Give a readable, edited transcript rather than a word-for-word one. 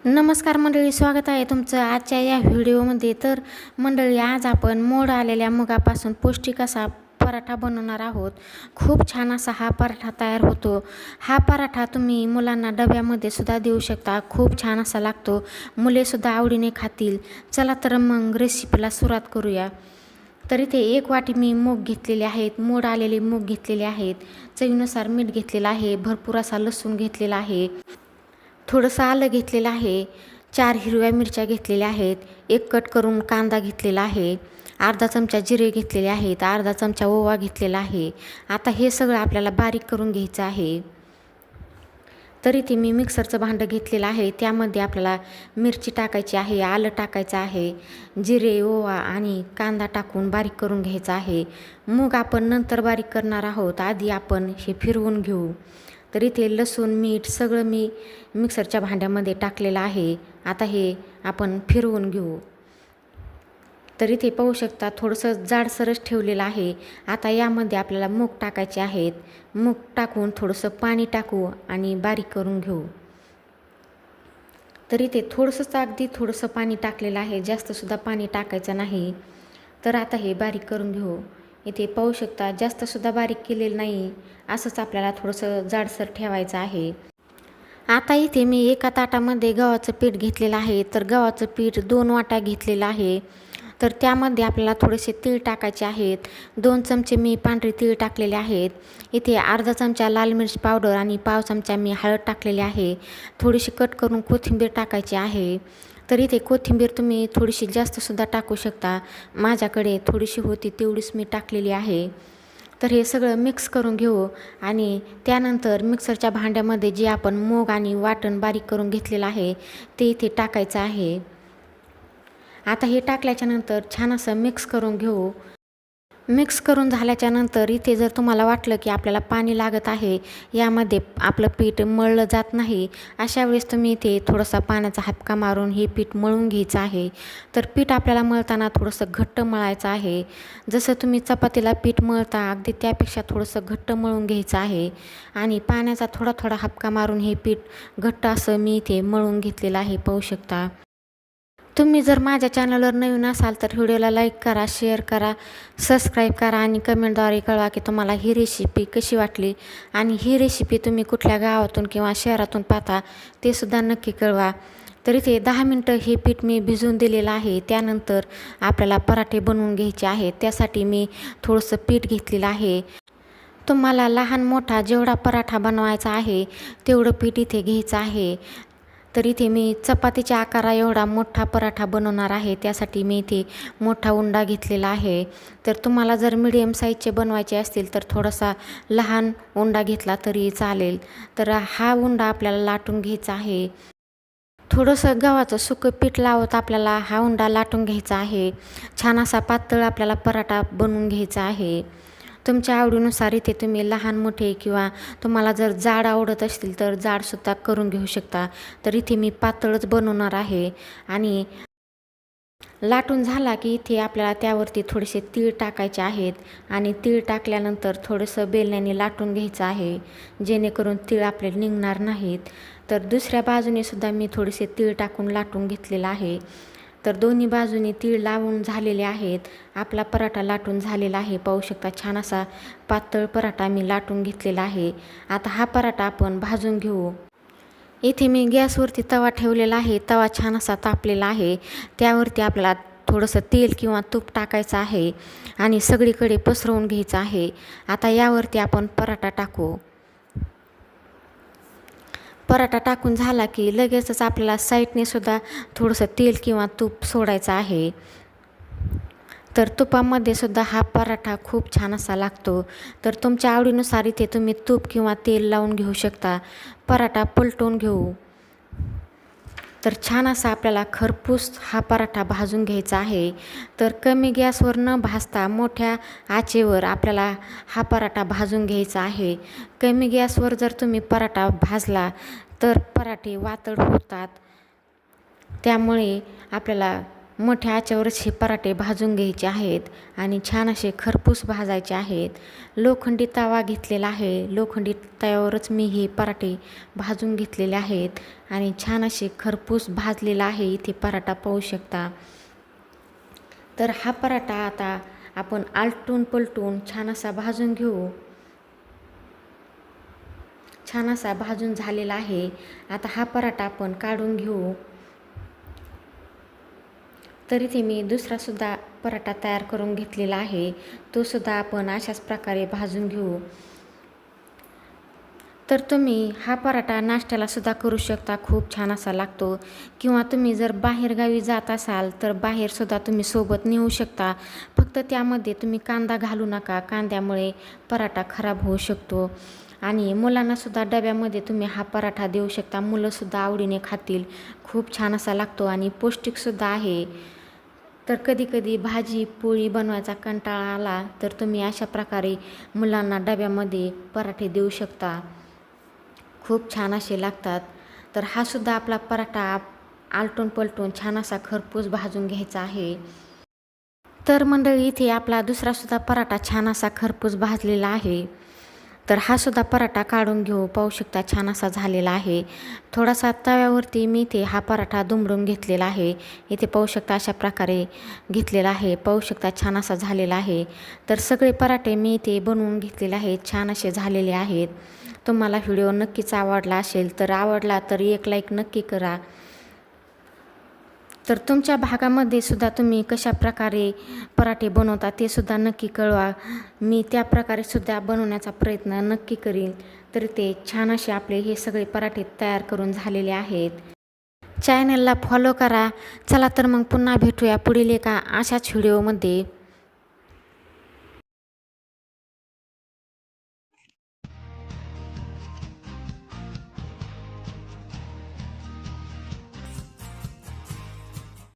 नमस्कार मंडळी, स्वागत आहे तुमचं आजच्या या व्हिडिओमध्ये. तर मंडळी, आज आपण मोड आलेल्या मुगापासून पौष्टिक असा पराठा बनवणार आहोत. खूप छान असा हा पराठा तयार होतो. हा पराठा तुम्ही मुलांना डब्यामध्ये सुद्धा देऊ शकता. खूप छान असा लागतो, मुलेसुद्धा आवडीने खातील. चला तर मग रेसिपीला सुरुवात करूया. तर इथे 1 वाटी मी मूग घेतलेले आहेत, मोड आलेले मूग घेतलेले आहेत. चवीनुसार मीठ घेतलेलं आहे, भरपूर असा लसूण घेतलेला आहे, थोडंसं आलं घेतलेलं आहे, 4 हिरव्या मिरच्या घेतलेल्या आहेत, 1 कट करून कांदा घेतलेला आहे, अर्धा चमचा जिरे घेतलेले आहेत, अर्धा चमचा ओवा घेतलेला आहे. आता हे सगळं आपल्याला बारीक करून घ्यायचं आहे. तर इथे मी मिक्सरचं भांडं घेतलेलं आहे. त्यामध्ये आपल्याला मिरची टाकायची आहे, आलं टाकायचं आहे, जिरे, ओवा आणि कांदा टाकून बारीक करून घ्यायचा आहे. मूग आपण नंतर बारीक करणार आहोत, आधी आपण हे फिरवून घेऊ. तर इथे लसूण, मीठ सगळं मी मिक्सरच्या भांड्यामध्ये टाकलेलं आहे. आता हे आपण फिरवून घेऊ. तर इथे पाहू शकता, थोडंसं जाडसरच ठेवलेलं आहे. आता यामध्ये आपल्याला मूग टाकायचे आहेत. मूग टाकून थोडंसं पाणी टाकू आणि बारीक करून घेऊ. तर इथे अगदी थोडंसं पाणी टाकलेलं आहे, जास्तसुद्धा पाणी टाकायचं नाही. तर आता हे बारीक करून घेऊ. इथे पाहू शकता, जास्तसुद्धा बारीक केलेलं नाही, असंच आपल्याला थोडंसं जाडसर ठेवायचं आहे. आता इथे मी एका ताटामध्ये गव्हाचं पीठ घेतलेलं आहे. तर गव्हाचं पीठ 2 वाट्या घेतलेलं आहे. तर त्यामध्ये आपल्याला थोडेसे तीळ टाकायचे आहेत. 2 चमचे मी पांढरे तीळ टाकलेले आहेत. इथे अर्धा चमचा लाल मिरच पावडर आणि पाव चमचा मी हळद टाकलेली आहे. थोडीशी कट करून कोथिंबीर टाकायची आहे. तर इथे कोथिंबीर तुम्ही थोडीशी जास्तसुद्धा टाकू शकता. माझ्याकडे थोडीशी होती तेवढीच मी टाकलेली आहे. तर हे सगळं मिक्स करून घेऊ आणि त्यानंतर मिक्सरच्या भांड्यामध्ये जे आपण मूग आणि वाटण बारीक करून घेतलेलं आहे ते इथे टाकायचं आहे. आता हे टाकल्याच्यानंतर छान असं मिक्स करून घेऊ. मिक्स करून झाल्याच्यानंतर इथे जर तुम्हाला वाटलं की आपल्याला पाणी लागत आहे, यामध्ये आपलं पीठ मळलं जात नाही, अशा वेळेस तुम्ही इथे थोडासा पाण्याचा हापका मारून हे पीठ मळून घ्यायचं आहे. तर पीठ आपल्याला मळताना थोडंसं घट्ट मळायचं आहे. जसं तुम्ही चपातीला पीठ मळता अगदी त्यापेक्षा थोडंसं घट्ट मळून घ्यायचं आहे आणि पाण्याचा थोडा थोडा हापका मारून हे पीठ घट्ट असं मी इथे मळून घेतलेलं आहे, पाहू शकता. तुम्ही जर माझ्या चॅनलवर नवीन असाल तर व्हिडिओला लाईक करा, शेअर करा, सबस्क्राईब करा आणि कमेंटद्वारे कळवा की तुम्हाला ही रेसिपी कशी वाटली आणि ही रेसिपी तुम्ही कुठल्या गावातून किंवा शहरातून पाहता ते सुद्धा नक्की कळवा. तर इथे 10 मिनटं हे पीठ मी भिजवून दिलेलं आहे. त्यानंतर आपल्याला पराठे बनवून घ्यायचे आहेत. त्यासाठी मी थोडंसं पीठ घेतलेलं आहे. तुम्हाला लहान मोठा जेवढा पराठा बनवायचा आहे तेवढं पीठ इथे घ्यायचं आहे. तर इथे मी चपातीच्या आकारा एवढा मोठा पराठा बनवणार आहे, त्यासाठी मी इथे मोठा उंडा घेतलेला आहे. तर तुम्हाला जर मिडियम साईजचे बनवायचे असतील तर थोडासा लहान उंडा घेतला तरी चालेल. तर हा उंडा आपल्याला लाटून घ्यायचा आहे. थोडंसं गव्हाचं सुकं पीठ लावत आपल्याला हा उंडा लाटून घ्यायचा आहे. छान असा पातळ आपल्याला पराठा बनवून घ्यायचा आहे. तुमच्या आवडीनुसार इथे तुम्ही लहान मोठे किंवा तुम्हाला जर जाड आवडत असतील तर जाडसुद्धा करून घेऊ शकता. तर इथे मी पातळच बनवणार आहे आणि लाटून झाला की इथे आपल्याला त्यावरती थोडेसे तीळ टाकायचे आहेत आणि तीळ टाकल्यानंतर थोडंसं बेलण्याने लाटून घ्यायचं आहे, जेणेकरून तीळ आपले निघणार नाहीत. तर दुसऱ्या बाजूने सुद्धा मी थोडेसे तीळ टाकून लाटून घेतलेलं आहे. तर दोन्ही बाजूनी तीळ लावून झालेले आहेत. आपला पराठा लाटून झालेला आहे, पाहू शकता. छान असा पातळ पराठा मी लाटून घेतलेला आहे. आता हा पराठा आपण भाजून घेऊ. इथे मी गॅसवरती तवा ठेवलेला आहे. तवा छान असा तापलेला आहे. त्यावरती आपल्याला थोडंसं तेल किंवा तूप टाकायचं आहे आणि सगळीकडे पसरवून घ्यायचं आहे. आता यावरती आपण पराठा टाकू. पराठा टाकून झाला की लगेचच आपल्याला साईडने सुद्धा थोडंसं तेल किंवा तूप सोडायचं आहे. तर तुपामध्ये सुद्धा हा पराठा खूप छान असा लागतो. तर तुमच्या आवडीनुसार इथे तुम्ही तूप किंवा तेल लावून घेऊ शकता. पराठा पलटून घेऊ. तर छान असा आपल्याला खरपूस हा पराठा भाजून घ्यायचा आहे. तर कमी गॅसवर न भाजता मोठ्या आचेवर आपल्याला हा पराठा भाजून घ्यायचा आहे. कमी गॅसवर जर तुम्ही पराठा भाजला तर पराठे वातड होतात. त्यामुळे आपल्याला मोठ्या आचेवरच हे पराठे भाजून घ्यायचे आहेत आणि छान असे खरपूस भाजायचे आहेत. लोखंडी तवा घेतलेला आहे. लोखंडी तव्यावरच मी हे पराठे भाजून घेतलेले आहेत आणि छान असे खरपूस भाजलेला आहे. इथे पराठा पाहू शकता. तर हा पराठा आता आपण आलटून पलटून छान असा भाजून घेऊ. छान असा भाजून झालेला आहे. आता हा पराठा आपण काढून घेऊ. तर इथे मी दुसरासुद्धा पराठा तयार करून घेतलेला आहे. तो सुद्धा आपण अशाच प्रकारे भाजून घेऊ. तर तुम्ही हा पराठा नाश्त्यालासुद्धा करू शकता. खूप छान असा लागतो. किंवा तुम्ही जर बाहेरगावी जात असाल तर बाहेरसुद्धा तुम्ही सोबत नेऊ शकता. फक्त त्यामध्ये तुम्ही कांदा घालू नका. कांद्यामुळे पराठा खराब होऊ शकतो. आणि मुलांनासुद्धा डब्यामध्ये तुम्ही हा पराठा देऊ शकता. मुलंसुद्धा आवडीने खातील. खूप छान असा लागतो आणि पौष्टिकसुद्धा आहे. तर कधीकधी भाजी पोळी बनवायचा कंटाळा आला तर तुम्ही अशा प्रकारे मुलांना डब्यामध्ये पराठे देऊ शकता. खूप छान असे लागतात. तर हा सुद्धा आपला पराठा आलटून पलटून छान असा खरपूस भाजून घ्यायचा आहे. तर मंडळी इथे आपला दुसरासुद्धा पराठा छान असा खरपूस भाजलेला आहे. तर हा सुद्धा पराठा काढून घेऊ. पाहू शकता छान असा झालेला आहे. थोडासा तव्यावरती मी इथे हा पराठा दुमडून घेतलेला आहे. इथे पाहू शकता अशा प्रकारे घेतलेला आहे. पाहू शकता छान असा झालेला आहे. तर सगळे पराठे मी इथे बनवून घेतलेले आहेत. छान असे झालेले आहेत. तुम्हाला व्हिडिओ नक्कीच आवडला असेल तर आवडला तर एक लाईक नक्की करा. तर तुमच्या भागामध्ये सुद्धा तुम्ही कशा प्रकारे पराठे बनवता ते सुद्धा नक्की कळवा. मी त्या प्रकारे सुद्धा बनवण्याचा प्रयत्न नक्की करीन. तर ते छान असे आपले हे सगळे पराठे तयार करून झालेले आहेत. चॅनलला फॉलो करा. चला तर मग पुन्हा भेटूया पुढील एका अशाच व्हिडिओमध्ये.